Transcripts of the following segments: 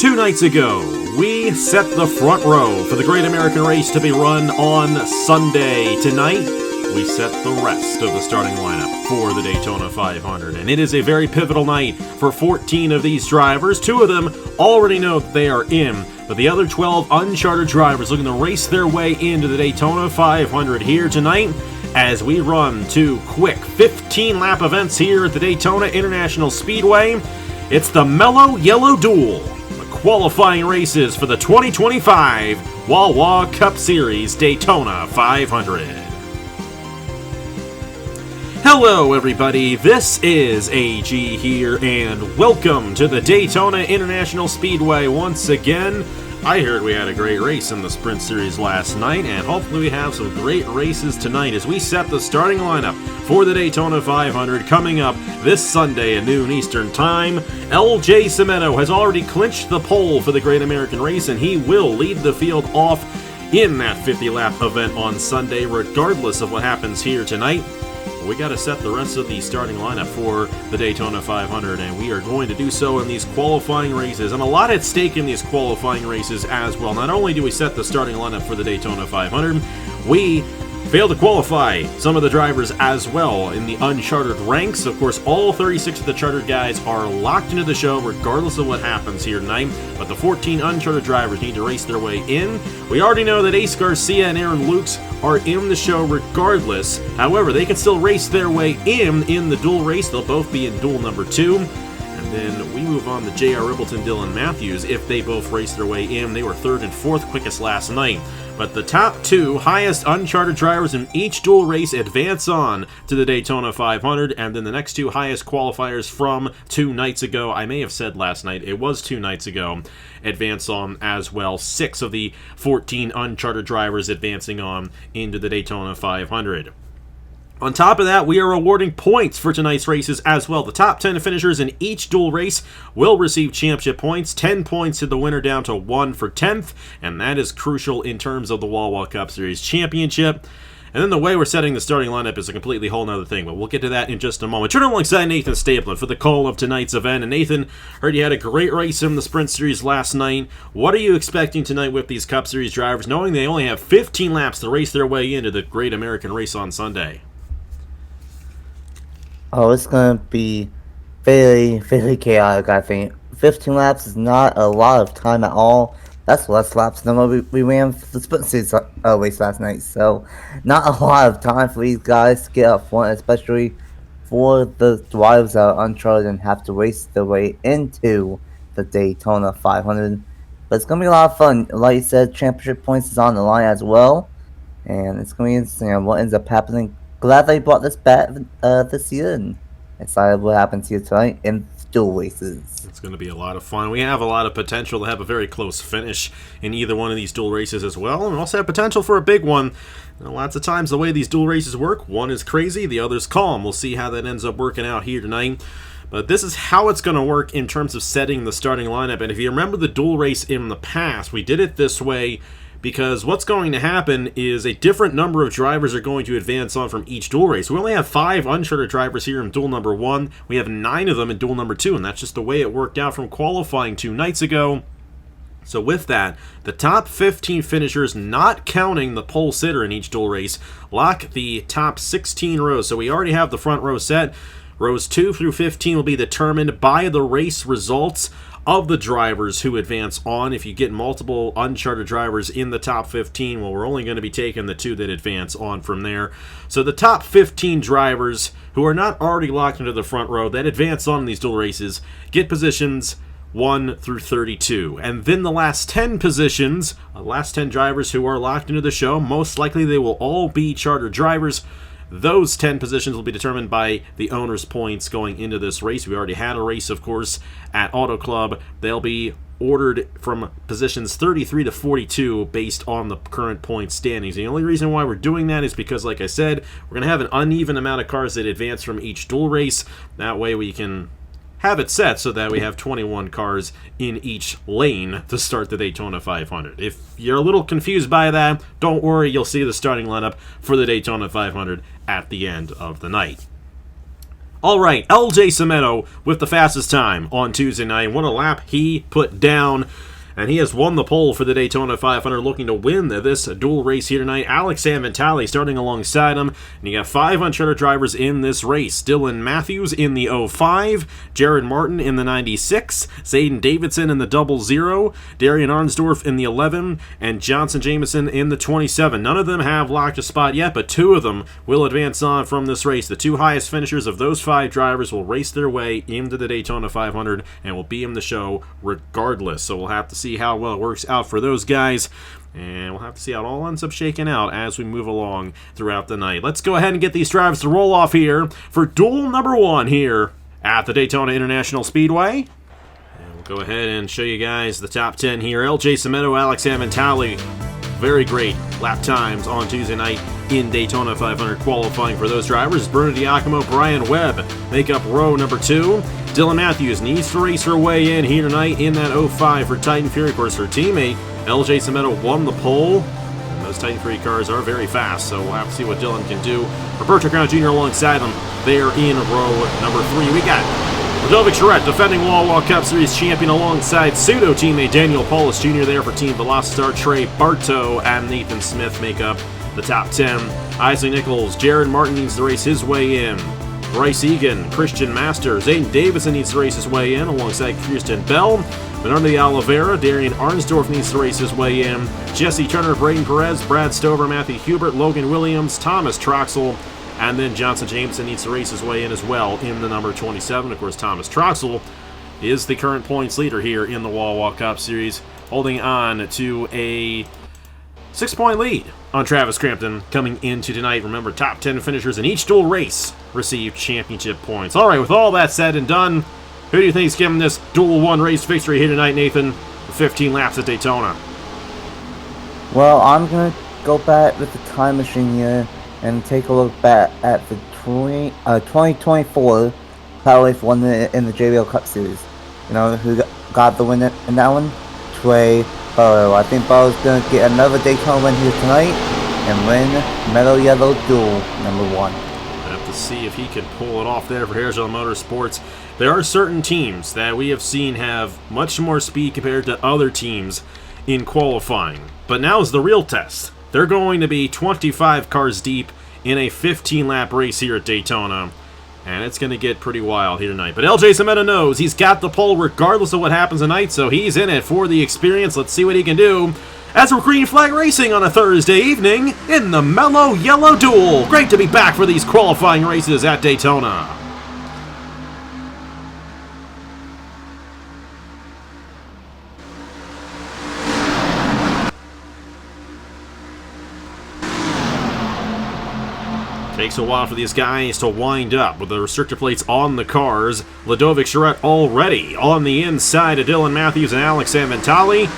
2 nights ago, we set the front row for the Great American Race to be run on Sunday. Tonight, we set the rest of the starting lineup for the Daytona 500. And it is a very pivotal night for 14 of these drivers. 2 of them already know that they are in, but the other 12 uncharted drivers looking to race their way into the Daytona 500 here tonight as we run 2 quick 15-lap events here at the Daytona International Speedway. It's the Mello Yello Duel, the qualifying races for the 2025 Wawa Cup Series Daytona 500. Hello everybody, this is AG here, and welcome to the Daytona International Speedway once again. I heard we had a great race in the Sprint Series last night, and hopefully we have some great races tonight as we set the starting lineup for the Daytona 500 coming up this Sunday at noon Eastern Time. LJ Cimento has already clinched the pole for the Great American Race, and he will lead the field off in that 50-lap event on Sunday, regardless of what happens here tonight. We got to set the rest of the starting lineup for the Daytona 500, and we are going to do so in these qualifying races, and a lot at stake in these qualifying races as well. Not only do we set the starting lineup for the Daytona 500, we failed to qualify some of the drivers as well in the uncharted ranks. Of course, all 36 of the chartered guys are locked into the show regardless of what happens here tonight, but the 14 uncharted drivers need to race their way in. We already know that Ace Garcia and Aaron Lukes are in the show regardless. However, they can still race their way in the dual race. They'll both be in duel number 2. And then we move on to J.R. Rippleton, Dylan Matthews. If they both race their way in, they were 3rd and 4th quickest last night. But the top 2 highest uncharted drivers in each dual race advance on to the Daytona 500, and then the next 2 highest qualifiers from 2 nights ago, I may have said last night, it was 2 nights ago, advance on as well. 6 of the 14 uncharted drivers advancing on into the Daytona 500. On top of that, we are awarding points for tonight's races as well. The top 10 finishers in each dual race will receive championship points. 10 points to the winner, down to 1 for 10th, and that is crucial in terms of the Wawa Cup Series Championship. And then the way we're setting the starting lineup is a completely whole nother thing, but we'll get to that in just a moment. Turn alongside Nathan Stapleton for the call of tonight's event. And Nathan, heard you had a great race in the Sprint Series last night. What are you expecting tonight with these Cup Series drivers, knowing they only have 15 laps to race their way into the Great American Race on Sunday? Oh, it's going to be very chaotic, I think. 15 laps is not a lot of time at all. That's less laps than what we ran for the Sprint Series race last night. So, not a lot of time for these guys to get up front, especially for the drivers that are uncharted and have to race their way into the Daytona 500. But it's going to be a lot of fun. Like you said, championship points is on the line as well. And it's going to be interesting what ends up happening. Glad they brought this back this year, and excited what happens here tonight in dual races. It's going to be a lot of fun. We have a lot of potential to have a very close finish in either one of these dual races as well, and we also have potential for a big one. Lots of times the way these dual races work, one is crazy, the other's calm. We'll see how that ends up working out here tonight. But this is how it's going to work in terms of setting the starting lineup. And if you remember the dual race in the past, we did it this way because what's going to happen is a different number of drivers are going to advance on from each dual race. We only have 5 uncharted drivers here in duel number 1. We have 9 of them in duel number 2, and that's just the way it worked out from qualifying 2 nights ago. So with that, the top 15 finishers, not counting the pole sitter in each dual race, lock the top 16 rows. So we already have the front row set. Rows 2 through 15 will be determined by the race results of the drivers who advance on. If you get multiple uncharted drivers in the top 15, well, we're only going to be taking the 2 that advance on from there. So the top 15 drivers who are not already locked into the front row that advance on in these dual races get positions 1 through 32. And then the last 10 positions, last 10 drivers who are locked into the show, most likely they will all be chartered drivers. Those 10 positions will be determined by the owner's points going into this race. We already had a race, of course, at Auto Club. They'll be ordered from positions 33 to 42 based on the current point standings. The only reason why we're doing that is because, like I said, we're going to have an uneven amount of cars that advance from each dual race. That way we can have it set so that we have 21 cars in each lane to start the Daytona 500. If you're a little confused by that, don't worry, you'll see the starting lineup for the Daytona 500 at the end of the night. All right, LJ Cimento with the fastest time on Tuesday night. What a lap he put down. And he has won the pole for the Daytona 500, looking to win this dual race here tonight. Alex Vitale starting alongside him. And you got 5 uncharted drivers in this race. Dylan Matthews in the 05, Jared Martin in the 96, Zayden Davidson in the 00, Darian Arnsdorf in the 11, and Johnson Jameson in the 27. None of them have locked a spot yet, but 2 of them will advance on from this race. The 2 highest finishers of those 5 drivers will race their way into the Daytona 500 and will be in the show regardless. So we'll have to see how well it works out for those guys, and we'll have to see how it all ends up shaking out as we move along throughout the night. Let's go ahead and get these drivers to roll off here for duel number 1 here at the Daytona International Speedway. And we'll go ahead and show you guys the top 10 here. LJ Cimento, Alex Vitale, very great lap times on Tuesday night in Daytona 500 qualifying for those drivers. Bruno Giacomo, Brian Webb make up row number 2. Dylan Matthews needs to race her way in here tonight in that 05 for Titan Fury. Of course, her teammate LJ Cimento won the pole. And those Titan Fury cars are very fast, so we'll have to see what Dylan can do. Roberto Crown Jr. alongside them there in row number 3. We got Ludovic Charette, defending Wawa Cup Series champion, alongside pseudo teammate Daniel Paulus Jr. there for Team Velocitar. Trey Bartow and Nathan Smith make up the top 10. Isaac Nichols, Jared Martin needs to race his way in. Bryce Egan, Christian Masters, Zayden Davidson needs to race his way in alongside Kirsten Bell. Bernardo de Oliveira, Darian Arnsdorf needs to race his way in. Jesse Turner, Braden Perez, Brad Stover, Matthew Hubert, Logan Williams, Thomas Troxel, and then Johnson Jameson needs to race his way in as well in the number 27. Of course, Thomas Troxel is the current points leader here in the Wawa Cup Series, holding on to a 6-point lead on Travis Crampton coming into tonight. Remember, top 10 finishers in each dual race receive championship points. All right, with all that said and done, who do you think is getting this dual 1 race victory here tonight, Nathan? 15 laps at Daytona. Well, I'm going to go back with the time machine here and take a look back at the 2024 Powerways won in the JBL Cup Series. You know who got the win in that one? Trey Bartow. I think Bartow's going to get another Daytona win here tonight and win Mello Yello Duel number 1. Have to see if he can pull it off there for Harrisville Motorsports. There are certain teams that we have seen have much more speed compared to other teams in qualifying. But now is the real test. They're going to be 25 cars deep in a 15-lap race here at Daytona. And it's going to get pretty wild here tonight. But LJ Cimento knows he's got the pole regardless of what happens tonight, so he's in it for the experience. Let's see what he can do as we're green flag racing on a Thursday evening in the Mello Yello Duel. Great to be back for these qualifying races at Daytona. Takes a while for these guys to wind up with the restrictor plates on the cars. Ludovic Charette already on the inside of Dylan Matthews and Alex Vitale.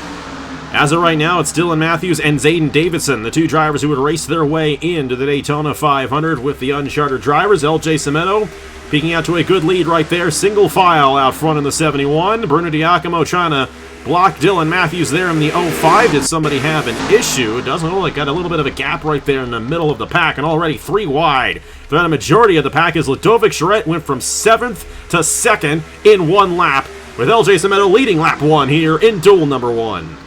As of right now, it's Dylan Matthews and Zayden Davidson, the 2 drivers who would race their way into the Daytona 500 with the uncharted drivers. LJ Cimento peeking out to a good lead right there. Single file out front in the 71. Bruno Giacomo trying to block Dylan Matthews there in the 05. Did somebody have an issue? It doesn't look like got a little bit of a gap right there in the middle of the pack, and already 3 wide. Throughout a majority of the pack as Ludovic Charette went from 7th to 2nd in 1 lap, with LJ Cimento leading lap 1 here in duel number 1.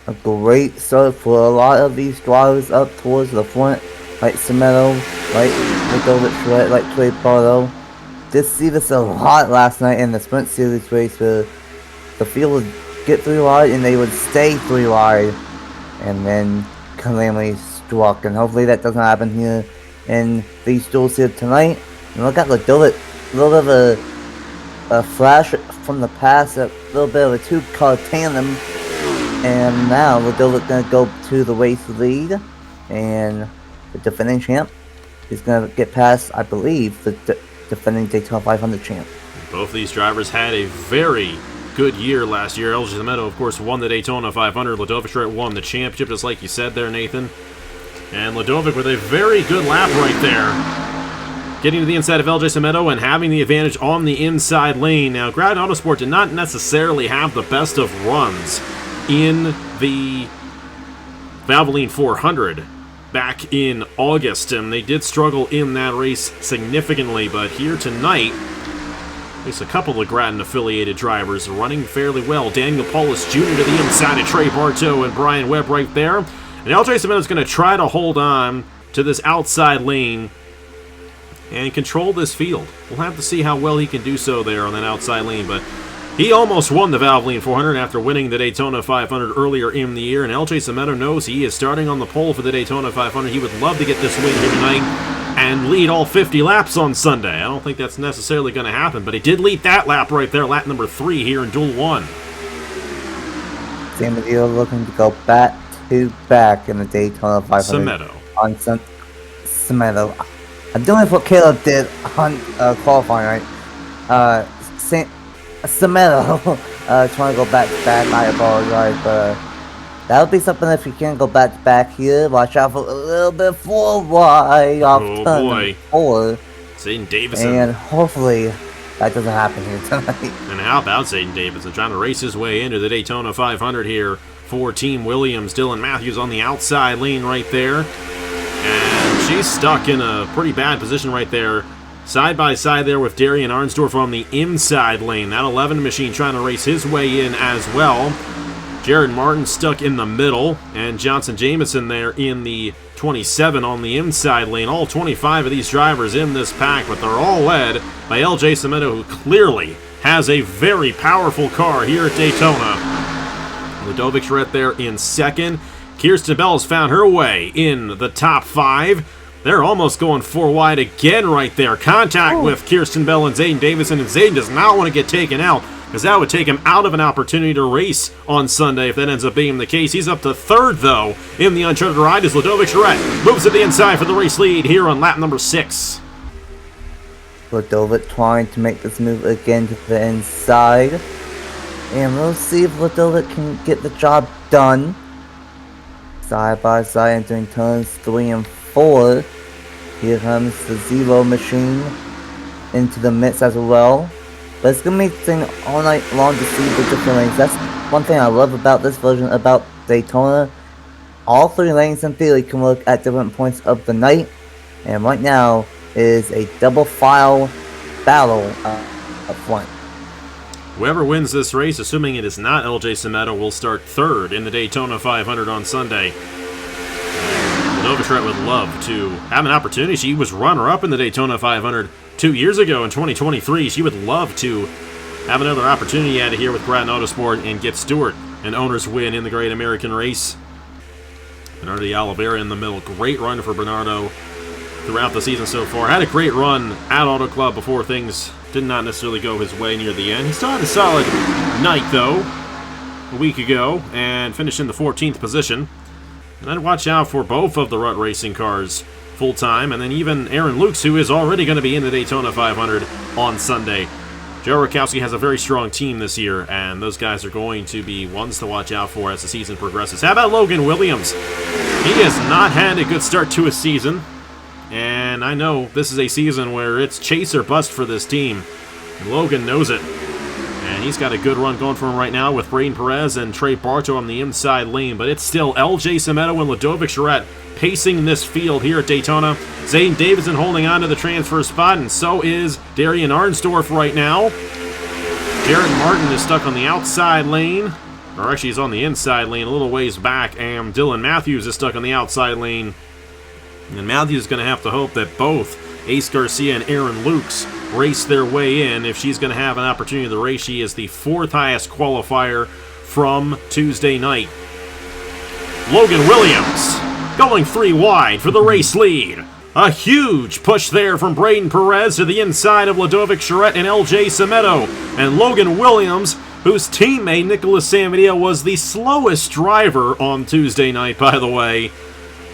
A great start for a lot of these drivers up towards the front, like Cimento, like Ludovic Charette, like Trey Bartow. Did see this a lot last night in the Sprint Series race where the field would get 3 wide and they would stay 3 wide, and then calamity struck, and hopefully that doesn't happen here in these duels here tonight. And look at Ludovic, a little bit of a flash from the past, a little bit of a 2-car tandem, and now Ludovic's going to go to the race lead, and the defending champ is going to get past, I believe, the defending Daytona 500 champ. Both of these drivers had a very good year last year. LJ Cimento, of course, won the Daytona 500. Ludovic Charette won the championship, just like you said there, Nathan. And Ludovic with a very good lap right there, getting to the inside of LJ Cimento and having the advantage on the inside lane. Now, Grad Autosport did not necessarily have the best of runs in the Valvoline 400 back in August, and they did struggle in that race significantly, but here tonight, at least a couple of Grattan-affiliated drivers running fairly well. Daniel Paulus Jr. to the inside of Trey Bartow and Brian Webb right there. And LJ Cemento is going to try to hold on to this outside lane and control this field. We'll have to see how well he can do so there on that outside lane, but he almost won the Valvoline 400 after winning the Daytona 500 earlier in the year, and LJ Cemento knows he is starting on the pole for the Daytona 500. He would love to get this win here tonight and lead all 50 laps on Sunday. I don't think that's necessarily going to happen, but he did lead that lap right there, lap number 3 here in Duel 1. San Diego looking to go back-to-back in the Daytona 500. Cemento. On Cemento. I'm doing what Caleb did on qualifying, right? Cemento trying to go back-to-back. I apologize, but that would be something if you can't go back-to-back here. Watch out for a little bit forward wide off turn 4. Zayden Davison. And hopefully that doesn't happen here tonight. And how about Zayden Davison trying to race his way into the Daytona 500 here for Team Williams. Dylan Matthews on the outside lane right there. And she's stuck in a pretty bad position right there. Side by side there with Darian Arnsdorf on the inside lane. That 11 machine trying to race his way in as well. Jared Martin stuck in the middle. And Johnson Jameson there in the 27 on the inside lane. All 25 of these drivers in this pack, but they're all led by LJ Cemento, who clearly has a very powerful car here at Daytona. Ludovic Charette there in second. Kirsten Bell has found her way in the top 5. They're almost going 4 wide again right there. Contact with Kirsten Bell and Zayden Davison, and Zayden does not want to get taken out, because that would take him out of an opportunity to race on Sunday if that ends up being the case. He's up to 3rd, though, in the uncharted ride as Ludovic Charette moves to the inside for the race lead here on lap number 6. Ludovic trying to make this move again to the inside. And we'll see if Ludovic can get the job done. Side by side entering turns 3 and 4. Here comes the Zero machine into the midst as well. But it's going to be thing all night long to see the different lanes. That's one thing I love about this version about Daytona. All 3 lanes in theory can work at different points of the night. And right now is a double file battle up front. Whoever wins this race, assuming it is not LJ Cemento, will start 3rd in the Daytona 500 on Sunday. Ludovic Charette would love to have an opportunity. She was runner-up in the Daytona 500 2 years ago in 2023. She would love to have another opportunity out of here with Grattan Autosport and get Stewart an owner's win in the Great American Race. Bernardo de Oliveira in the middle. Great run for Bernardo throughout the season so far. Had a great run at Auto Club before things did not necessarily go his way near the end. He still had a solid night, though, a week ago, and finished in the 14th position. And I'd watch out for both of the Rut Racing cars full-time, and then even Aaron Lukes, who is already going to be in the Daytona 500 on Sunday. Joe Rakowski has a very strong team this year, and those guys are going to be ones to watch out for as the season progresses. How about Logan Williams? He has not had a good start to a season, and I know this is a season where it's chase or bust for this team, and Logan knows it. And he's got a good run going for him right now with Braden Perez and Trey Bartow on the inside lane, but it's still LJ Cemento and Ludovic Charette pacing this field here at Daytona. Zayden Davison holding on to the transfer spot, and so is Darian Arnsdorf right now. Jared Martin is stuck on the outside lane, or actually he's on the inside lane a little ways back, and Dylan Matthews is stuck on the outside lane. And Matthews is going to have to hope that both Ace Garcia and Aaron Lukes race their way in if she's going to have an opportunity to race. She is the 4th highest qualifier from Tuesday night. Logan Williams going 3 wide for the race lead. A huge push there from Braden Perez to the inside of Ludovic Charette and LJ Cemento. And Logan Williams, whose teammate Nicholas Samedeo was the slowest driver on Tuesday night, by the way,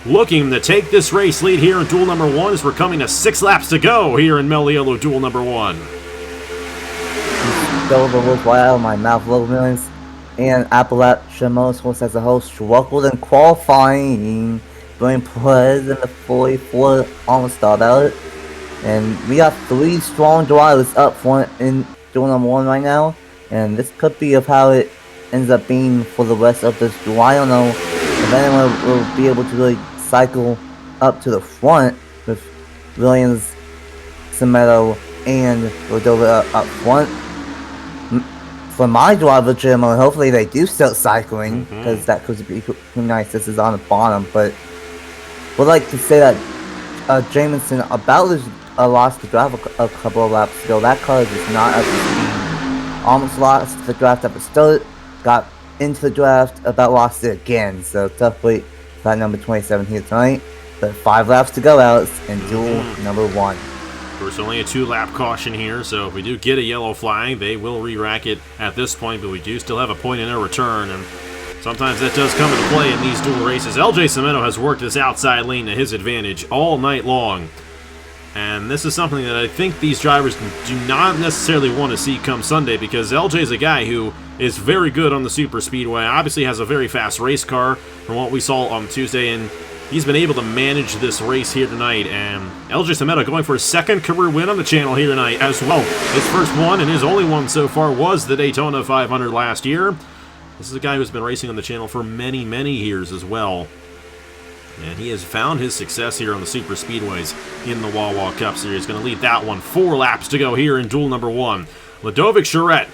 looking to take this race lead here in Duel number 1 as we're coming to 6 laps to go here in Mello Yello Duel number 1. Stole the words right out of my mouth, Logan Williams and Appalachia Motorsports as a whole struggled in qualifying. Braden Perez in the 44 almost stalled out. And we got 3 strong drivers up front in Duel number 1 right now. And this could be of how it ends up being for the rest of this duel. I don't know if anyone will be able to really cycle up to the front with Williams, Cimento, and Cordova up front. For my driver, Jim, hopefully they do start cycling, because that could be nice. This is on the bottom, but would like to say that Jamison lost the drive a couple of laps ago. That car is just not up to speed. Almost lost the draft at the start, got into the draft, about lost it again. So tough wait for that number 27 here tonight. But 5 laps to go, Alex, and duel number 1. Of course, only a 2-lap caution here, so if we do get a yellow flag, they will re-rack it at this point, but we do still have a point in their return, and sometimes that does come into play in these dual races. LJ Cimento has worked this outside lane to his advantage all night long, and this is something that I think these drivers do not necessarily want to see come Sunday, because LJ is a guy who is very good on the super speedway, obviously has a very fast race car from what we saw on Tuesday, and he's been able to manage this race here tonight, and LJ Cimento going for his 2nd career win on the channel here tonight as well. His first one and his only one so far was the Daytona 500 last year. This is a guy who's been racing on the channel for many, many years as well. And he has found his success here on the super speedways in the Wawa Cup Series. Going to lead that one. 4 laps to go here in duel number 1. Ludovic Charette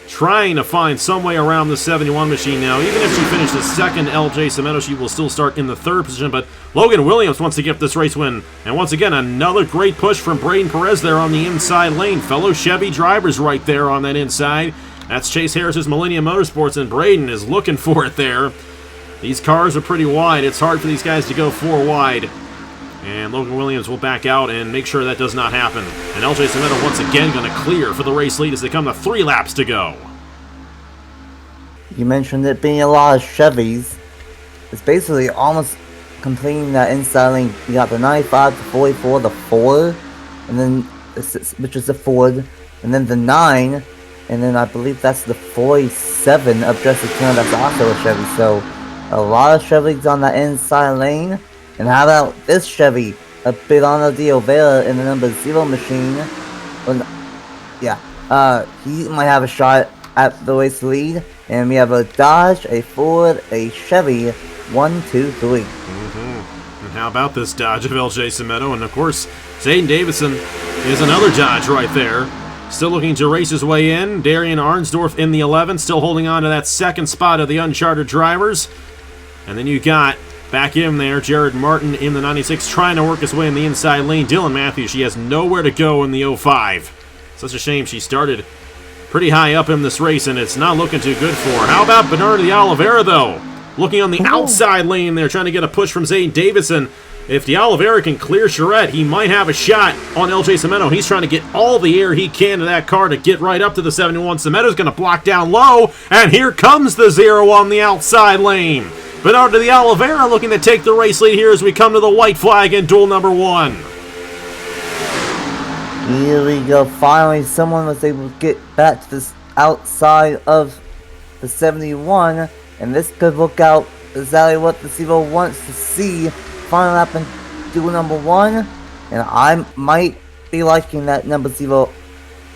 trying to find some way around the 71 machine now. Even if she finishes 2nd, LJ Cimento, she will still start in the 3rd position, but Logan Williams wants to get this race win. And once again, another great push from Braden Perez there on the inside lane. Fellow Chevy drivers right there on that inside. That's Chase Harris's Millennium Motorsports, and Braden is looking for it there. These cars are pretty wide. It's hard for these guys to go 4 wide. And Logan Williams will back out and make sure that does not happen. And LJ Cimento once again going to clear for the race lead as they come to 3 laps to go. You mentioned it being a lot of Chevys. It's basically almost completing that inside lane. You got the 95, the 44, the 4, and then which is the Ford, and then the 9, and then I believe that's the 47 of Justice Turner. That's also a Chevy. So a lot of Chevys on that inside lane. And how about this Chevy? A Bidano de Overa in the number 0 machine. He might have a shot at the race lead. And we have a Dodge, a Ford, a Chevy, 1, 2, 3. And how about this Dodge of LJ Cimento? And of course, Zayden Davison is another Dodge right there. Still looking to race his way in. Darian Arnsdorf in the 11, still holding on to that 2nd spot of the uncharted drivers. And then you got back in there, Jared Martin in the 96, trying to work his way in the inside lane. Dylan Matthews, she has nowhere to go in the 05. Such a shame. She started pretty high up in this race, and it's not looking too good for her. How about Bernardo de Oliveira, though? Looking on the outside lane there, trying to get a push from Zayden Davison. If de Oliveira can clear Charette, he might have a shot on LJ Cimento. He's trying to get all the air he can to that car to get right up to the 71. Cimento's going to block down low, and here comes the 0 on the outside lane. Bernardo de Oliveira looking to take the race lead here as we come to the white flag in duel number 1. Here we go. Finally, someone was able to get back to this outside of the 71, and this could look out exactly what the Zero wants to see. Final lap in duel number 1, and I might be liking that number 0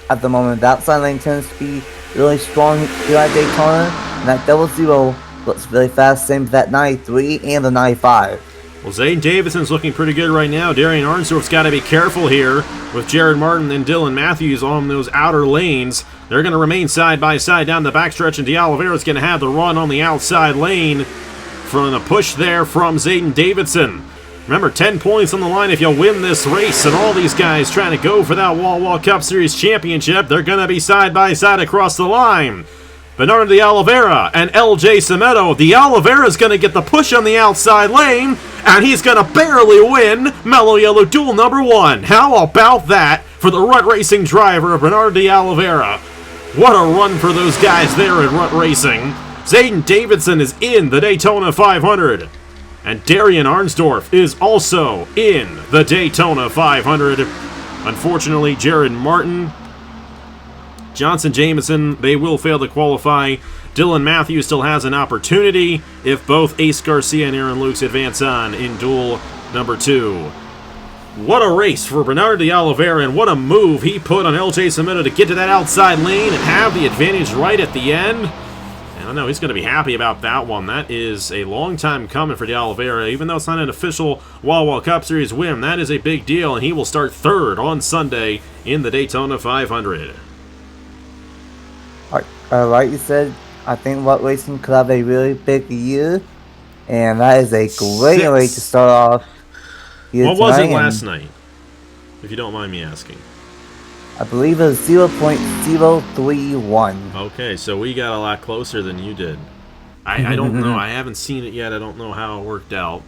at the moment. The outside lane tends to be really strong here at Daytona, and that double 0 looks really fast, same with that 93 and the 95. Well, Zayden Davison's looking pretty good right now. Darian Arnsdorf's got to be careful here with Jared Martin and Dylan Matthews on those outer lanes. They're going to remain side by side down the backstretch, and de Oliveira's going to have the run on the outside lane from a push there from Zayden Davidson. Remember, 10 points on the line if you win this race, and all these guys trying to go for that Wawa Cup Series championship. They're going to be side by side across the line. Bernardo de Oliveira and LJ Cimento. De Oliveira's going to get the push on the outside lane, and he's going to barely win Mello Yello Duel number 1. How about that for the Rut Racing driver, Bernardo de Oliveira? What a run for those guys there at Rut Racing. Zayden Davidson is in the Daytona 500. And Darian Arnsdorf is also in the Daytona 500. Unfortunately, Jared Martin, Johnson Jameson, they will fail to qualify. Dylan Matthews still has an opportunity if both Ace Garcia and Aaron Lukes advance on in duel number 2. What a race for Bernardo de Oliveira, and what a move he put on LJ Cimento to get to that outside lane and have the advantage right at the end. I don't know, he's going to be happy about that one. That is a long time coming for De Oliveira. Even though it's not an official Wawa Cup Series win, that is a big deal, and he will start third on Sunday in the Daytona 500. Like you said, I think What Racing could have a really big year, and that is a great way to start off here What was it tonight, last night, if you don't mind me asking? I believe it was 0.031. Okay, so we got a lot closer than you did. I don't know. I haven't seen it yet. I don't know how it worked out.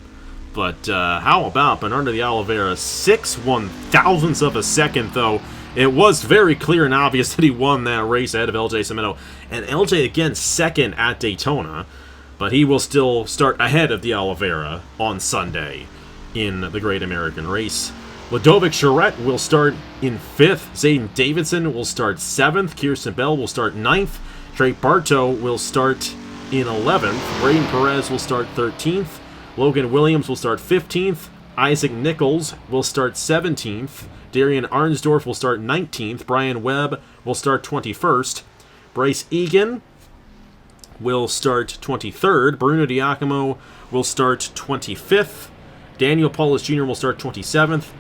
But how about Bernardo de Oliveira? 6/1000ths of a second, though. It was very clear and obvious that he won that race ahead of LJ Cimento. And LJ, again, second at Daytona. But he will still start ahead of de Oliveira on Sunday in the Great American Race. Ludovic Charette will start in 5th. Zayden Davidson will start 7th. Kirsten Bell will start 9th. Trey Bartow will start in 11th. Braden Perez will start 13th. Logan Williams will start 15th. Isaac Nichols will start 17th. Darian Arnsdorf will start 19th. Brian Webb will start 21st. Bryce Egan will start 23rd. Bruno Diacomo will start 25th. Daniel Paulus Jr. will start 27th.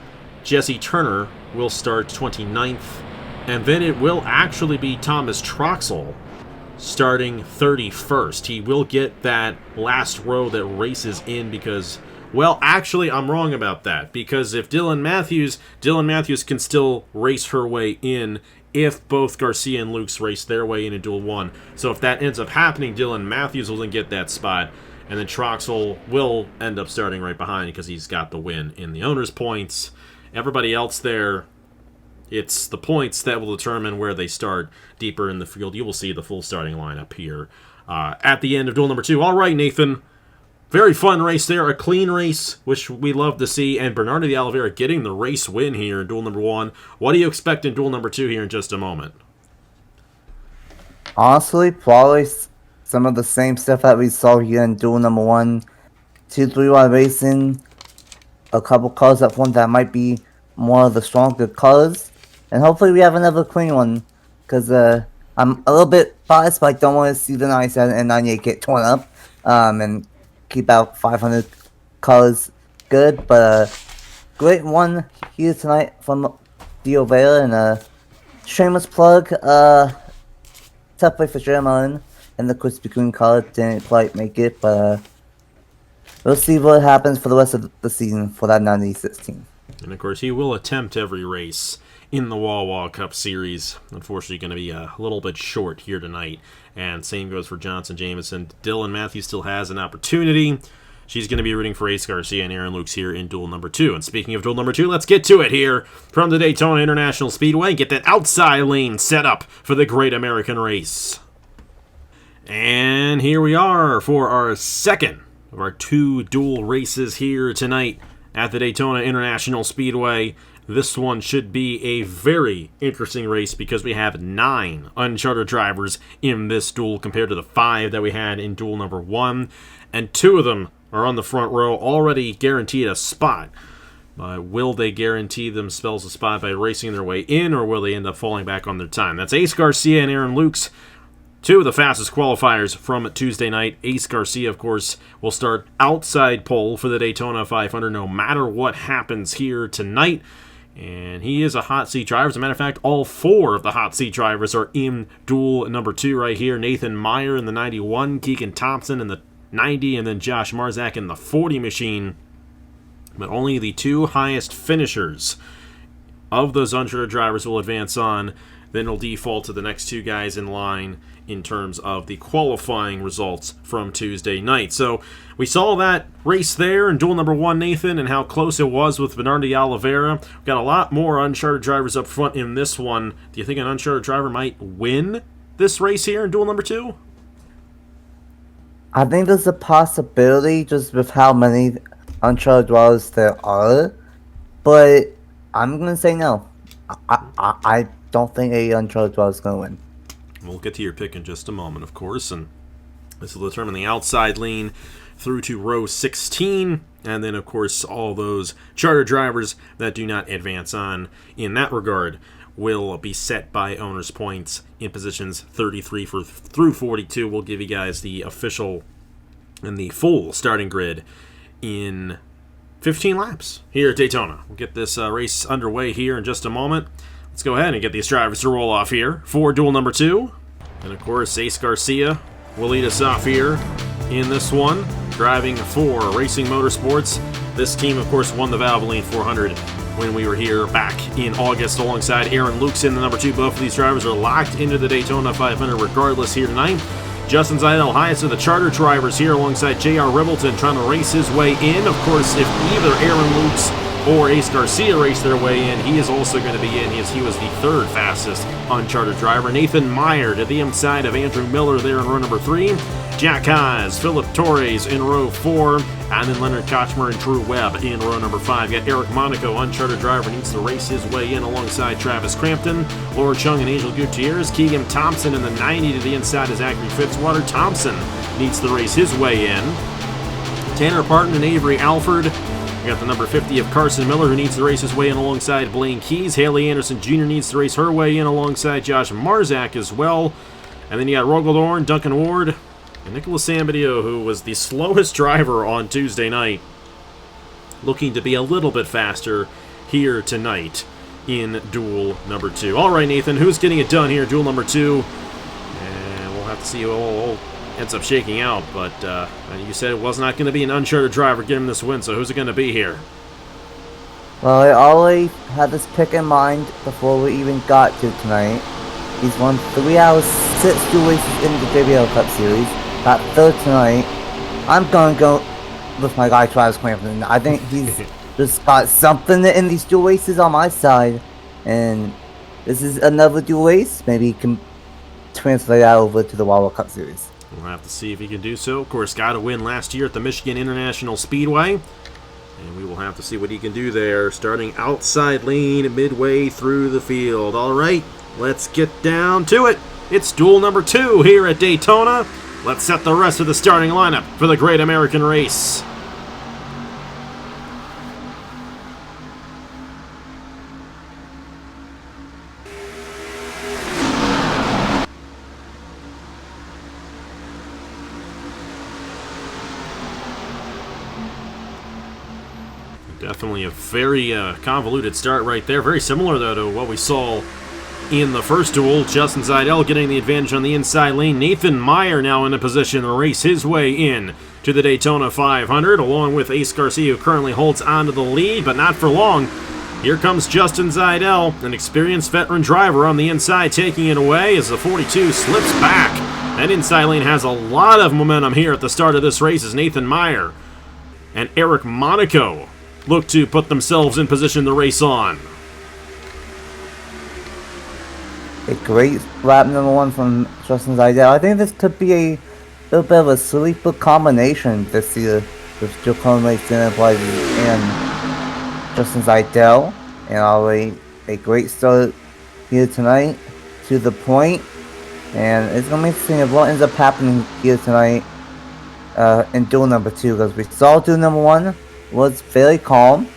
Jesse Turner will start 29th. And then it will actually be Thomas Troxel starting 31st. He will get that last row that races in because, well, actually, I'm wrong about that. Because if Dylan Matthews can still race her way in if both Garcia and Lukes race their way in Duel 1. So if that ends up happening, Dylan Matthews will then get that spot. And then Troxel will end up starting right behind because he's got the win in the owner's points. Everybody else there, it's the points that will determine where they start deeper in the field. You will see the full starting lineup here at the end of duel number 2. All right, Nathan. Very fun race there. A clean race, which we love to see. And Bernardo de Oliveira getting the race win here in duel number 1. What do you expect in duel number 2 here in just a moment? Honestly, probably some of the same stuff that we saw here in duel number 1. 2-3-1 racing. A couple colors up front that might be more of the stronger colors. And hopefully we have another clean one. Because I'm a little bit biased, but I don't want to see the 97 and 98 get torn up. And keep out 500 colors good. But great one here tonight from De Oliveira. And a shameless plug. Tough way for Jeremiah. And the Krispy Kreme color didn't quite make it. But we'll see what happens for the rest of the season for that 96 team. And, of course, he will attempt every race in the Wawa Cup Series. Unfortunately, going to be a little bit short here tonight. And same goes for Johnson Jameson. Dylan Matthews still has an opportunity. She's going to be rooting for Ace Garcia and Aaron Lukes here in duel number 2. And speaking of duel number 2, let's get to it here from the Daytona International Speedway. Get that outside lane set up for the Great American Race. And here we are for our second of our 2 dual races here tonight at the Daytona International Speedway. This one should be a very interesting race because we have 9 uncharted drivers in this duel compared to the 5 that we had in duel number 1. And 2 of them are on the front row, already guaranteed a spot. Will they guarantee themselves a spot by racing their way in, or will they end up falling back on their time? That's Ace Garcia and Aaron Lukes, 2 of the fastest qualifiers from Tuesday night. Ace Garcia, of course, will start outside pole for the Daytona 500 no matter what happens here tonight. And he is a hot seat driver. As a matter of fact, all 4 of the hot seat drivers are in duel number 2 right here. Nathan Meyer in the 91, Keegan Thompson in the 90, and then Josh Marzak in the 40 machine. But only the 2 highest finishers of those uncharted drivers will advance on. Then will default to the next 2 guys in line in terms of the qualifying results from Tuesday night. So we saw that race there in duel number 1, Nathan, and how close it was with Bernardo de Oliveira. We've got a lot more uncharted drivers up front in this one. Do you think an uncharted driver might win this race here in duel number 2? I think there's a possibility just with how many uncharted drivers there are. But I'm going to say no. I don't think a uncharted driver is going to win. We'll get to your pick in just a moment, of course, and this will determine the outside lane through to row 16, and then, of course, all those charter drivers that do not advance on in that regard. will be set by owner's points in positions 33 through 42. We'll give you guys the official and the full starting grid in 15 laps here at Daytona. We'll get this race underway here in just a moment. Let's go ahead and get these drivers to roll off here for duel number 2. And of course, Ace Garcia will lead us off here in this one, driving for Racing Motorsports. This team, of course, won the Valvoline 400 when we were here back in August alongside Aaron Lukes in the number 2. Both of these drivers are locked into the Daytona 500 regardless here tonight. Justin Zeidel, highest of the charter drivers here alongside J.R. Ribbleton, trying to race his way in. Of course, if either Aaron Lukes or Ace Garcia race their way in, he is also going to be in. He was the 3rd fastest uncharted driver. Nathan Meyer to the inside of Andrew Miller there in row number 3. Jack Haas, Philip Torres in row 4, and then Leonard Kochmer and Drew Webb in row number 5. Got Eric Monaco, uncharted driver, needs to race his way in alongside Travis Crampton, Laura Chung and Angel Gutierrez. Keegan Thompson in the 90 to the inside of Zachary Fitzwater. Thompson needs to race his way in. Tanner Parton and Avery Alford. We got the number 50 of Carson Miller, who needs to race his way in alongside Blaine Keys. Haley Anderson Jr. needs to race her way in alongside Josh Marzak as well. And then you got Rogaldorn, Duncan Ward, and Nicholas Sambadio, who was the slowest driver on Tuesday night, looking to be a little bit faster here tonight in duel number 2. All right, Nathan, who's getting it done here, duel number 2? And we'll have to see who all ends up shaking out, but you said it was not going to be an uncharted driver getting this win, so who's it going to be here? Well, I already had this pick in mind before we even got to tonight. He's won 3 out of 6 dual races in the JBL Cup Series. Got 3rd tonight. I'm going to go with my guy Travis Crampton. I think he's just got something in these dual races on my side. And this is another dual race. Maybe he can transfer that over to the Wawa Cup Series. We'll have to see if he can do so. Of course, got a win last year at the Michigan International Speedway. And we will have to see what he can do there, starting outside lane midway through the field. All right, let's get down to it. It's duel number 2 here at Daytona. Let's set the rest of the starting lineup for the Great American Race. Definitely a very convoluted start right there. Very similar, though, to what we saw in the first duel. Justin Zeidel getting the advantage on the inside lane. Nathan Meyer now in a position to race his way in to the Daytona 500, along with Ace Garcia, who currently holds on to the lead, but not for long. Here comes Justin Zeidel, an experienced veteran driver on the inside, taking it away as the 42 slips back. That inside lane has a lot of momentum here at the start of this race as Nathan Meyer and Eric Monaco look to put themselves in position to race on. A great lap number 1 from Justin Zeidel. I think this could be a little bit of a sleeper combination this year with Giacomo Cineplace and Justin Zeidel. And already a great start here tonight to the point. And it's going to be interesting of what ends up happening here tonight in duel number 2, because we saw duel number 1 was very calm.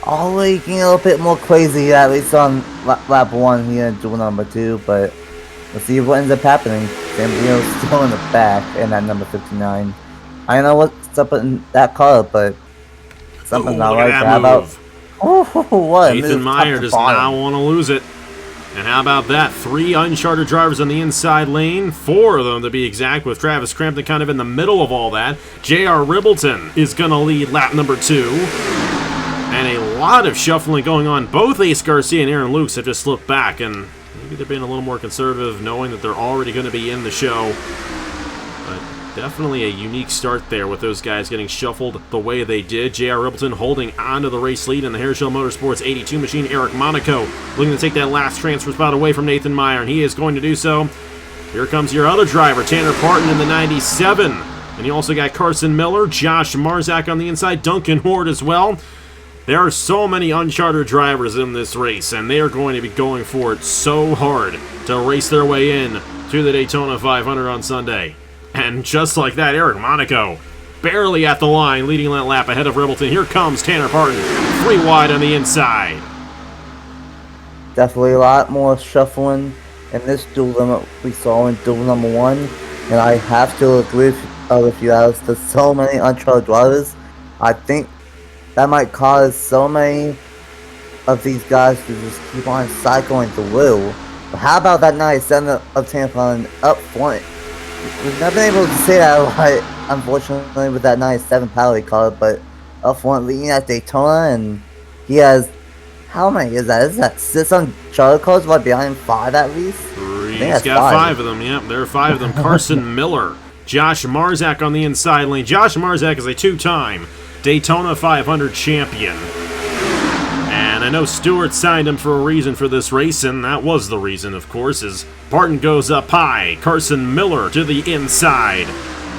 Already getting a little bit more crazy, at least on lap 1 here in duel number 2, but let's see what ends up happening. Sambadio still in the back in that number 59. I don't know what's up in that car, but something's not right. How about what? Nathan Meyer does not want to lose it. And how about that? 3 uncharted drivers on the inside lane. 4 of them, to be exact, with Travis Crampton kind of in the middle of all that. J.R. Ribbleton is going to lead lap number 2. And a lot of shuffling going on. Both Ace Garcia and Aaron Lukes have just slipped back, and maybe they're being a little more conservative, knowing that they're already going to be in the show. But definitely a unique start there with those guys getting shuffled the way they did. J.R. Ribbleton holding on to the race lead in the Herschel Motorsports 82 machine. Eric Monaco looking to take that last transfer spot away from Nathan Meyer, and he is going to do so. Here comes your other driver, Tanner Parton in the 97. And you also got Carson Miller, Josh Marzak on the inside, Duncan Ward as well. There are so many uncharted drivers in this race, and they are going to be going for it so hard to race their way in to the Daytona 500 on Sunday. And just like that, Eric Monaco barely at the line, leading that lap ahead of Ribbleton. Here comes Tanner Parton, 3 wide on the inside. Definitely a lot more shuffling in this duel than what we saw in duel number 1. And I have to agree with you as there's so many uncharted drivers. I think that might cause so many of these guys to just keep on cycling through. But how about that 97 of Tampon up front? We've not been able to say that a lot, unfortunately, with that 97 Pally car, but up front leading at Daytona, and he has, how many is that? Is that 6 uncharted cars right behind 5 at least? He's got 5 of them, yep, there are 5 of them. Carson Miller, Josh Marzak on the inside lane. Josh Marzak is a 2-time Daytona 500 champion. And I know Stewart signed him for a reason for this race, and that was the reason, of course, as Barton goes up high. Carson Miller to the inside.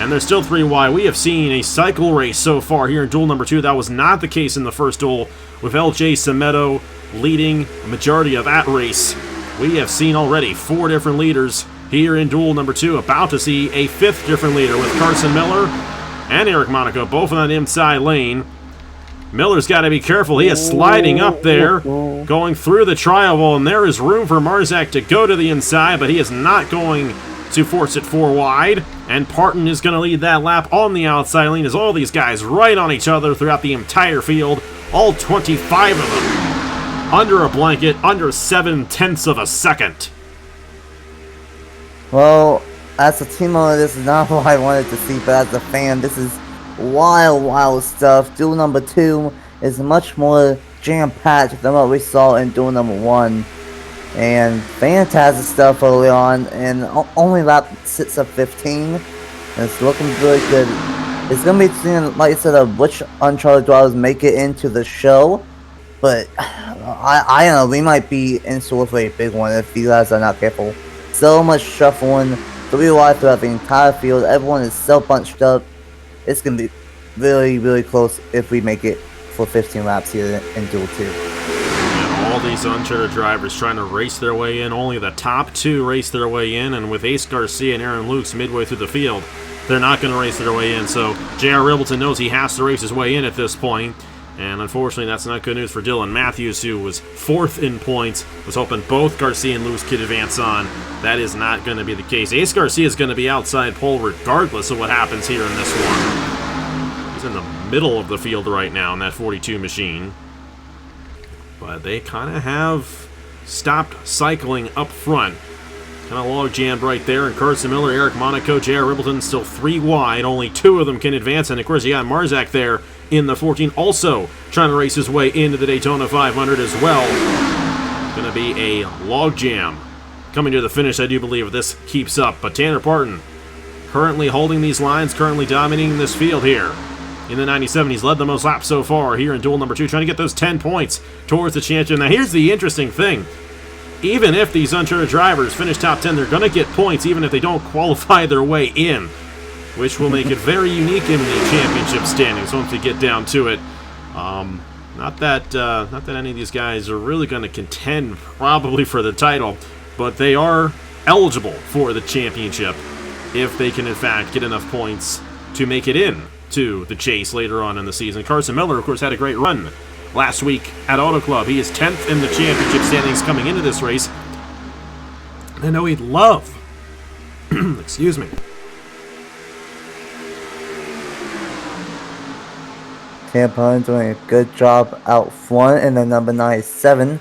And there's still 3 wide. We have seen a cycle race so far here in duel number 2. That was not the case in the first duel, with LJ Semedo leading a majority of that race. We have seen already 4 different leaders here in duel number 2. About to see a 5th different leader with Carson Miller and Eric Monaco, both on the inside lane. Miller's got to be careful. He is sliding up there, going through the trial wall, and there is room for Marzak to go to the inside, but he is not going to force it 4 wide. And Parton is going to lead that lap on the outside lane as all these guys right on each other throughout the entire field. All 25 of them under a blanket, under 7/10 of a second. Well, as a team owner, this is not what I wanted to see, but as a fan, this is wild stuff. Duel number 2 is much more jam-packed than what we saw in duel number 1. And fantastic stuff early on, and only lap 6 of 15. And it's looking really good. It's going to be seeing, like I said, of which uncharted drivers make it into the show. But I don't know, we might be in store for a big one if you guys are not careful. So much shuffling, 3 wide throughout the entire field. Everyone is so bunched up. It's going to be really close if we make it for 15 laps here in duel 2. And all these uncharted drivers trying to race their way in. Only the top 2 race their way in, and with Ace Garcia and Aaron Lukes midway through the field, they're not going to race their way in. So J.R. Ribbleton knows he has to race his way in at this point. And unfortunately, that's not good news for Dylan Matthews, who was 4th in points, was hoping both Garcia and Lewis could advance on. That is not going to be the case. Ace Garcia is going to be outside pole regardless of what happens here in this one. He's in the middle of the field right now in that 42 machine. But they kind of have stopped cycling up front. Kind of log jammed right there, and Carson Miller, Eric Monaco, J.R. Ribbleton still 3 wide. Only 2 of them can advance, and of course you got Marzak there in the 14, also trying to race his way into the Daytona 500 as well. Going to be a log jam coming to the finish, I do believe, if this keeps up. But Tanner Parton currently holding these lines, currently dominating this field here. In the 97, he's led the most laps so far here in duel number 2, trying to get those 10 points towards the champion. Now here's the interesting thing. Even if these uncharted drivers finish top 10, they're going to get points even if they don't qualify their way in, which will make it very unique in the championship standings once we get down to it. Not that any of these guys are really going to contend probably for the title, but they are eligible for the championship if they can in fact get enough points to make it in to the chase later on in the season. Carson Miller, of course, had a great run last week at Auto Club. He is 10th in the championship standings coming into this race. I know he'd love, excuse me. Tampon doing a good job out front in the number 97.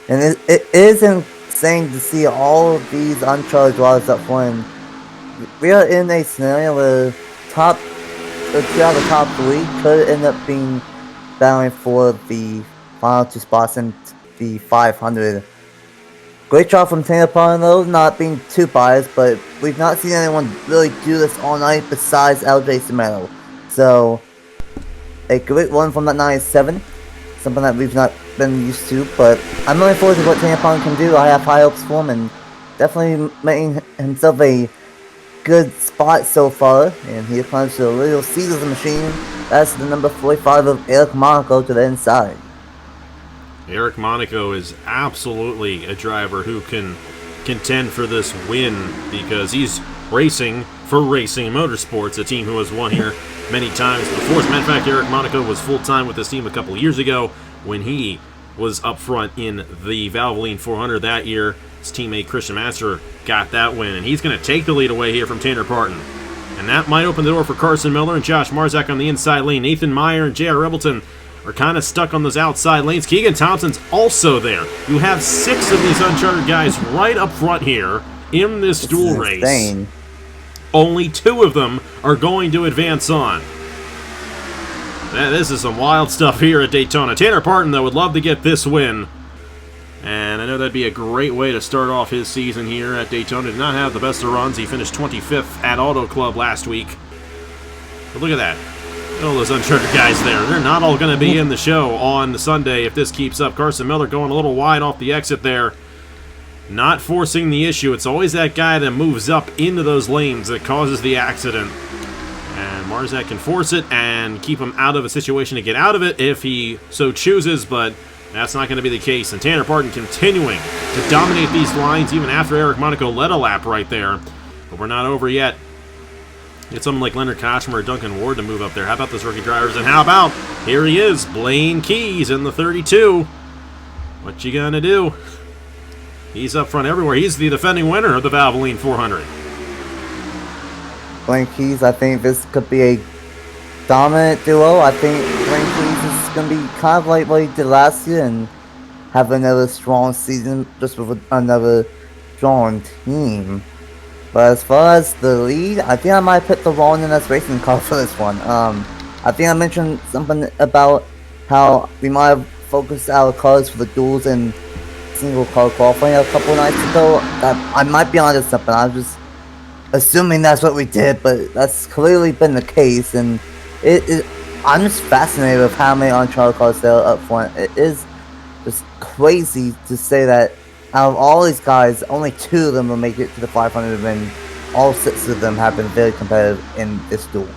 And it is insane to see all of these uncharted drivers up front. We are in a scenario where two out of the top 3 could end up being battling for the final 2 spots in the 500. Great job from Tampon though, not being too biased, but we've not seen anyone really do this all night besides LJ Semedo. So, a great one from that 97, something that we've not been used to, but I'm looking forward to what Tampon can do. I have high hopes for him, and definitely making himself a good spot so far. And here comes the little seat of the machine. That's the number 45 of Eric Monaco to the inside. Eric Monaco is absolutely a driver who can contend for this win because he's racing for Racing Motorsports, a team who has won here many times before. As a matter of fact, Eric Monaco was full-time with this team a couple years ago when he was up front in the Valvoline 400 that year. His teammate Christian Master got that win, and he's going to take the lead away here from Tanner Parton. And that might open the door for Carson Miller and Josh Marzak on the inside lane. Nathan Meyer and J.R. Rebleton are kind of stuck on those outside lanes. Keegan Thompson's also there. You have 6 of these uncharted guys right up front here in this duel race. Only 2 of them are going to advance on. This is some wild stuff here at Daytona. Tanner Parton, though, would love to get this win. And I know that'd be a great way to start off his season here at Daytona. Did not have the best of runs. He finished 25th at Auto Club last week. But look at that. Look at all those uncharted guys there. They're not all going to be in the show on Sunday if this keeps up. Carson Miller going a little wide off the exit there. Not forcing the issue. It's always that guy that moves up into those lanes that causes the accident. And Marzak can force it and keep him out of a situation to get out of it if he so chooses, but that's not going to be the case. And Tanner Parton continuing to dominate these lines even after Eric Monaco led a lap right there. But we're not over yet. Get someone like Leonard Koshmer or Duncan Ward to move up there. How about those rookie drivers? And how about, here he is, Blaine Keys in the 32. What you gonna do? He's up front everywhere. He's the defending winner of the Valvoline 400. Blaine Keys, I think this could be a dominant duo. I think Blaine Keys is going to be kind of like what he did last year and have another strong season just with another strong team. But as far as the lead, I think I might put the wrong NS Racing car for this one. I think I mentioned something about how we might have focused our cars for the duels and single car qualifying a couple nights ago. I might be onto something. I'm just assuming that's what we did, but that's clearly been the case, and I'm just fascinated with how many uncharted cars there are up front. It is just crazy to say that out of all these guys, only 2 of them will make it to the 500, and all 6 of them have been very competitive in this duel.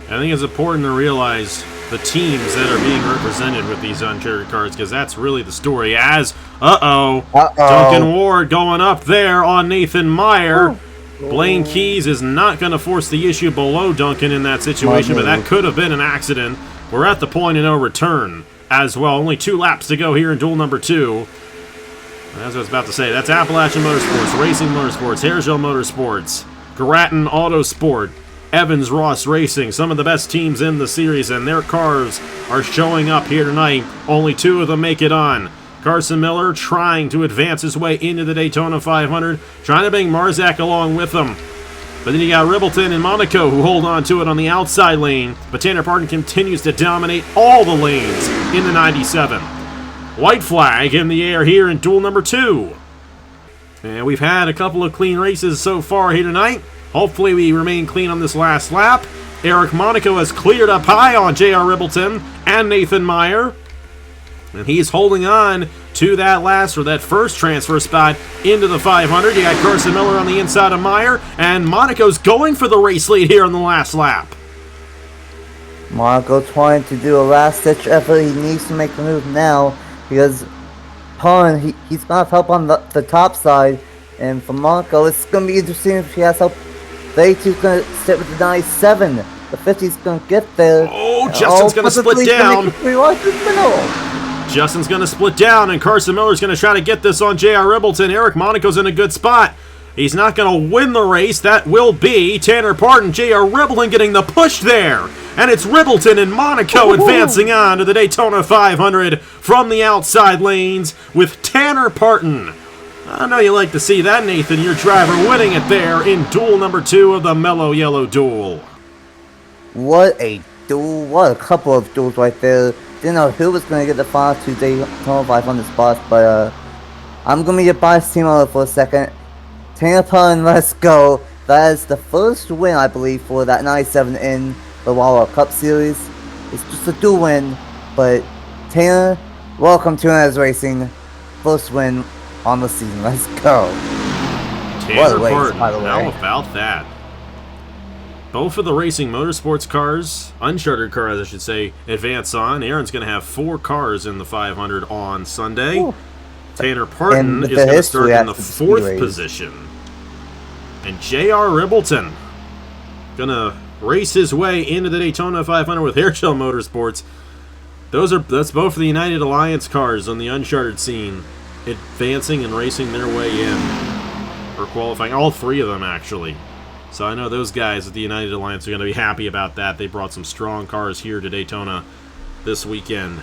I think it's important to realize the teams that are being represented with these uncharted cars, because that's really the story. As, Duncan Ward going up there on Nathan Meyer. Blaine Keys is not going to force the issue below Duncan in that situation, but that could have been an accident. We're at the point of no return as well. Only 2 laps to go here in duel number 2. As I was about to say, that's Appalachian Motorsports, Racing Motorsports, Hairgel Motorsports, Grattan Autosport, Evans Ross Racing, some of the best teams in the series, and their cars are showing up here tonight. Only 2 of them make it on. Carson Miller trying to advance his way into the Daytona 500, trying to bring Marzak along with him. But then you got Rebleton and Monaco who hold on to it on the outside lane. But Tanner Parton continues to dominate all the lanes in the 97. White flag in the air here in duel number 2. And we've had a couple of clean races so far here tonight. Hopefully we remain clean on this last lap. Eric Monaco has cleared up high on J.R. Rebleton and Nathan Meyer. And he's holding on to that first transfer spot into the 500. You got Carson Miller on the inside of Meyer, and Monaco's going for the race lead here on the last lap. Monaco trying to do a last-ditch effort. He needs to make the move now because Pun, he's going to have help on the top side. And for Monaco, it's going to be interesting if he has help. They too going to sit with the 97. The 50's going to get there. Oh, Justin's going to split down. Justin's going to split down, and Carson Miller's going to try to get this on J.R. Rebleton. Eric Monaco's in a good spot. He's not going to win the race. That will be Tanner Parton. J.R. Rebleton getting the push there. And it's Rebleton and Monaco advancing on to the Daytona 500 from the outside lanes with Tanner Parton. I know you like to see that, Nathan, your driver, winning it there in duel number 2 of the Mello Yello Duel. What a duel. What a couple of duels right there. Didn't know who was going to get the final 2 Daytona 500 spots, but I'm going to be a biased team owner for a second. Tanner Parton, let's go. That is the first win, I believe, for that 97 in the Wawa Cup Series. It's just a dual win, but Tanner, welcome to NS Racing. First win on the season. Let's go. Tanner Parton, how about that? Both of the Racing Motorsports cars, uncharted cars I should say, advance on. Aaron's going to have 4 cars in the 500 on Sunday. Ooh. Tanner Parton is going to start in the 4th position. And J.R. Rebleton going to race his way into the Daytona 500 with Hairgel Motorsports. That's both the United Alliance cars on the Uncharted scene, advancing and racing their way in, or qualifying. All three of them, actually. So I know those guys at the United Alliance are going to be happy about that. They brought some strong cars here to Daytona this weekend.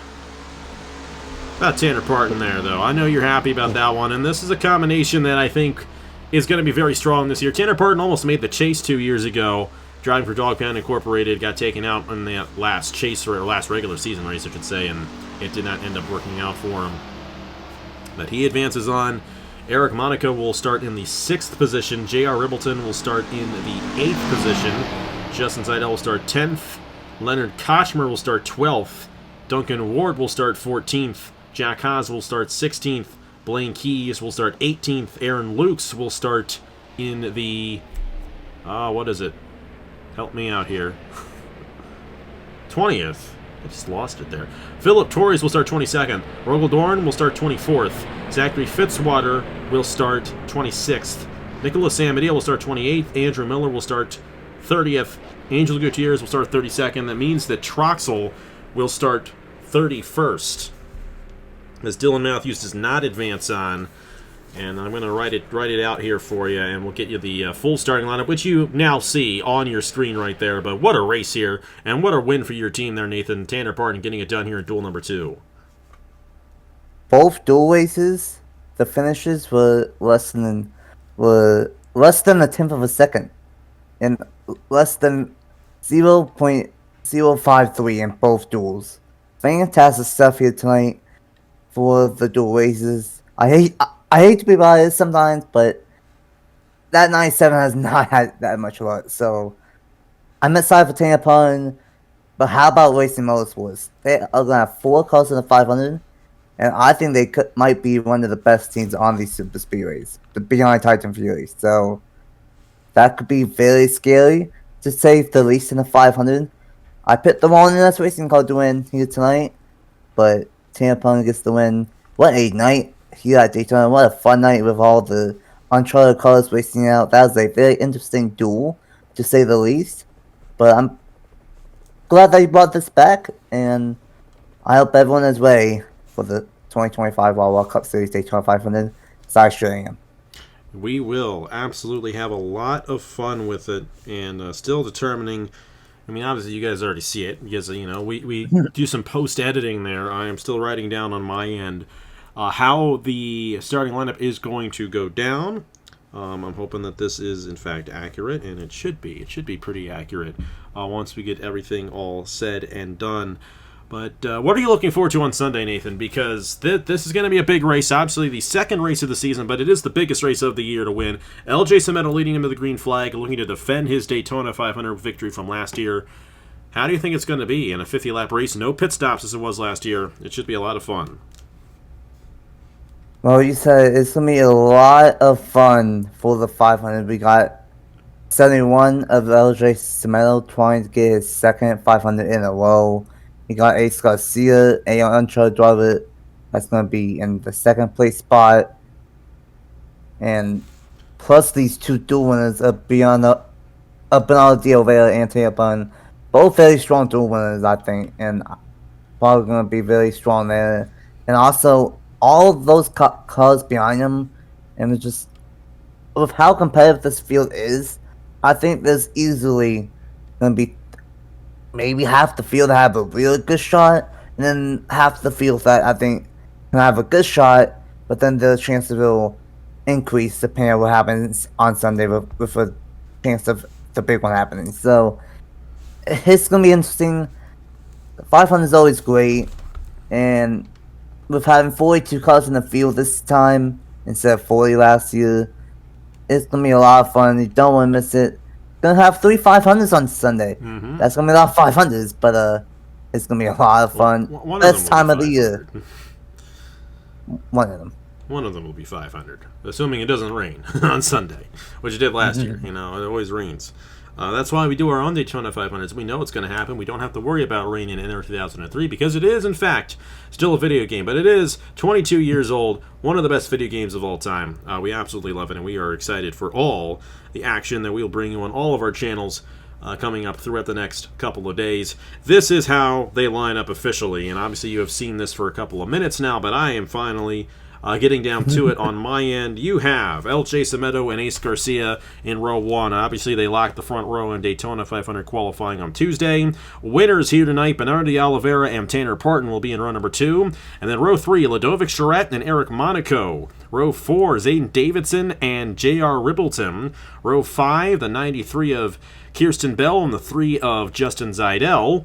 Not Tanner Parton there, though. I know you're happy about that one, and this is a combination that I think is going to be very strong this year. Tanner Parton almost made the chase 2 years ago, driving for Dog Pound Incorporated, got taken out in the last chase, or last regular season race, I should say, and it did not end up working out for him. But he advances on. Eric Monaco will start in the 6th position. J.R. Ribbleton will start in the 8th position. Justin Seidel will start 10th. Leonard Kochmer will start 12th. Duncan Ward will start 14th. Jack Haas will start 16th. Blaine Keys will start 18th. Aaron Lukes will start in the... what is it? Help me out here. 20th. I just lost it there. Philip Torres will start 22nd. Rogel Dorn will start 24th. Zachary Fitzwater will start 26th. Nicholas Amadeo will start 28th. Andrew Miller will start 30th. Angel Gutierrez will start 32nd. That means that Troxel will start 31st. As Dylan Matthews does not advance on. And I'm going to write it out here for you, and we'll get you the full starting lineup, which you now see on your screen right there. But what a race here, and what a win for your team there, Nathan. Tanner Parton getting it done here in duel number 2. Both duel races, the finishes were less than a tenth of a second, and less than 0.053 in both duels. Fantastic stuff here tonight for the duel races. I hate to be biased sometimes, but that 97 has not had that much luck. So I'm excited for Tanner Parton, but how about Racing Motorsports? They are going to have 4 cars in the 500, and I think they might be one of the best teams on these super speedways, behind Titan Fury. So that could be very scary, to say the least, in the 500. I picked the wrong NS Racing car to win here tonight, but Tanner Parton gets the win. What a night here at Daytona. What a fun night with all the Uncharted cars racing out. That was a very interesting duel, to say the least. But I'm glad that you brought this back, and I hope everyone is ready for the 2025 Wawa Cup Series Daytona 500. So I sure am. We will absolutely have a lot of fun with it, and still determining. I mean, obviously, you guys already see it because, we do some post-editing there. I am still writing down on my end how the starting lineup is going to go down. I'm hoping that this is, in fact, accurate, and it should be. It should be pretty accurate once we get everything all said and done. But what are you looking forward to on Sunday, Nathan? Because this is going to be a big race. Obviously, the second race of the season, but it is the biggest race of the year to win. LJ Cimento leading into the green flag, looking to defend his Daytona 500 victory from last year. How do you think it's going to be in a 50-lap race? No pit stops as it was last year. It should be a lot of fun. Well, you said it's going to be a lot of fun for the 500. We got 71 of LJ Cimento trying to get his second 500 in a row. You got Ace Garcia, a Uncharted driver that's going to be in the second place spot. And plus these 2 dual winners of Bernardo D'Oliveira and Tanner Parton. Both very strong dual winners, I think. And probably going to be very strong there. And also, all of those cars behind them. And it's just, with how competitive this field is, I think there's easily going to be maybe half the field have a really good shot, and then half the field that I think can have a good shot, but then the chances will increase depending on what happens on Sunday with a chance of the big one happening. So it's going to be interesting. 500 is always great, and with having 42 cars in the field this time instead of 40 last year, it's going to be a lot of fun. You don't want to miss it. Gonna have 3 500s on Sunday. Mm-hmm. That's gonna be a lot of 500s, but it's gonna be a lot of fun. Best time of the year. One of them. One of them will be 500, assuming it doesn't rain on Sunday, which it did last year. It always rains. That's why we do our own Daytona 500s. We know it's going to happen. We don't have to worry about rain in NR2003 because it is, in fact, still a video game. But it is 22 years old, one of the best video games of all time. We absolutely love it, and we are excited for all the action that we'll bring you on all of our channels coming up throughout the next couple of days. This is how they line up officially, and obviously you have seen this for a couple of minutes now, but I am finally getting down to it on my end. You have LJ Semedo and Ace Garcia in row 1. Obviously, they locked the front row in Daytona 500 qualifying on Tuesday. Winners here tonight, Bernardo de Oliveira and Tanner Parton will be in row number 2. And then row 3, Ludovic Charette and Eric Monaco. Row 4, Zayden Davidson and J.R. Rippleton. Row 5, the 93 of Kirsten Bell and the 3 of Justin Zeidel.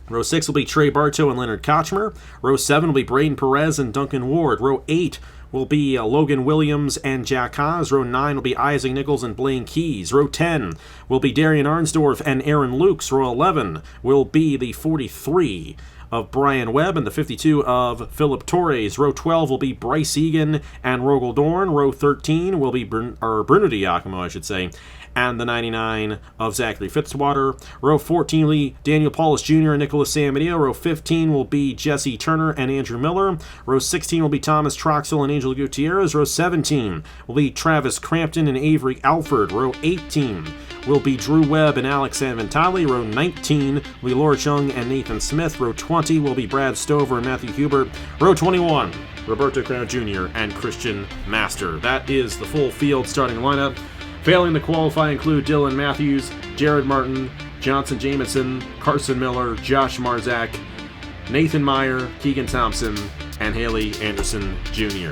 Row 6 will be Trey Bartow and Leonard Kochmer. Row 7 will be Braden Perez and Duncan Ward. Row 8 will be Logan Williams and Jack Haas. Row 9 will be Isaac Nichols and Blaine Keys. Row 10 will be Darian Arnsdorf and Aaron Lukes. Row 11 will be the 43 of Brian Webb and the 52 of Philip Torres. Row 12 will be Bryce Egan and Rogel Dorn. Row 13 will be Bruno Diacomo, I should say, and the 99 of Zachary Fitzwater. Row 14 will be Daniel Paulus Jr. and Nicholas Samadeo. Row 15 will be Jesse Turner and Andrew Miller. Row 16 will be Thomas Troxel and Angel Gutierrez. Row 17 will be Travis Crampton and Avery Alford. Row 18 will be Drew Webb and Alex Sanventali. Row 19 will be Laura Chung and Nathan Smith. Row 20 will be Brad Stover and Matthew Hubert. Row 21, Roberto Crown Jr. and Christian Master. That is the full field starting lineup. Failing to qualify include Dylan Matthews, Jared Martin, Johnson Jameson, Carson Miller, Josh Marzak, Nathan Meyer, Keegan Thompson, and Haley Anderson Jr.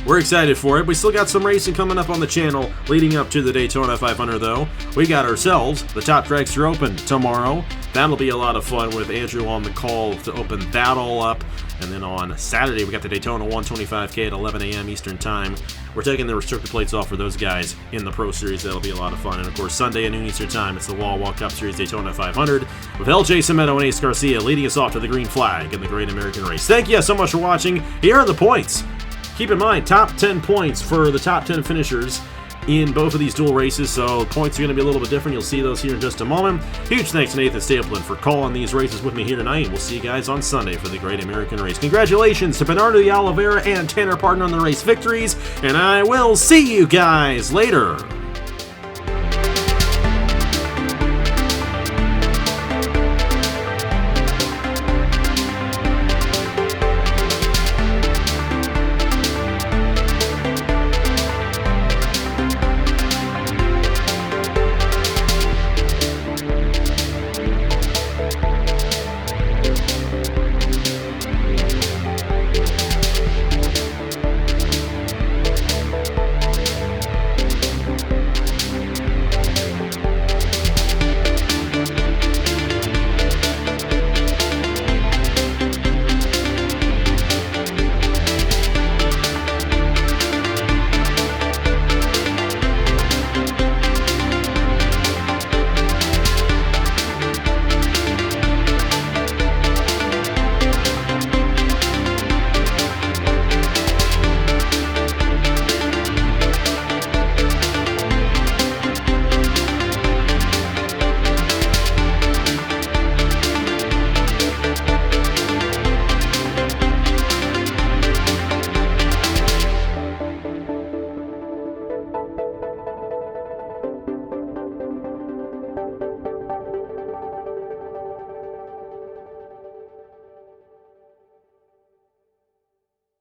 We're excited for it. We still got some racing coming up on the channel leading up to the Daytona 500, though. We got ourselves the Top Dragster Open tomorrow. That'll be a lot of fun with Andrew on the call to open that all up. And then on Saturday, we got the Daytona 125K at 11 a.m. Eastern Time. We're taking the restrictor plates off for those guys in the Pro Series. That'll be a lot of fun. And, of course, Sunday at noon Eastern Time, it's the Wawa Cup Series Daytona 500 with LJ Semedo and Ace Garcia leading us off to the green flag in the Great American Race. Thank you so much for watching. Here are the points. Keep in mind, top 10 points for the top 10 finishers in both of these dual races, so points are going to be a little bit different. You'll see those here in just a moment. Huge thanks to Nathan Stapleton for calling these races with me here tonight. We'll see you guys on Sunday for the Great American Race. Congratulations to Bernardo de Oliveira and Tanner Parton on the race victories, and I will see you guys later.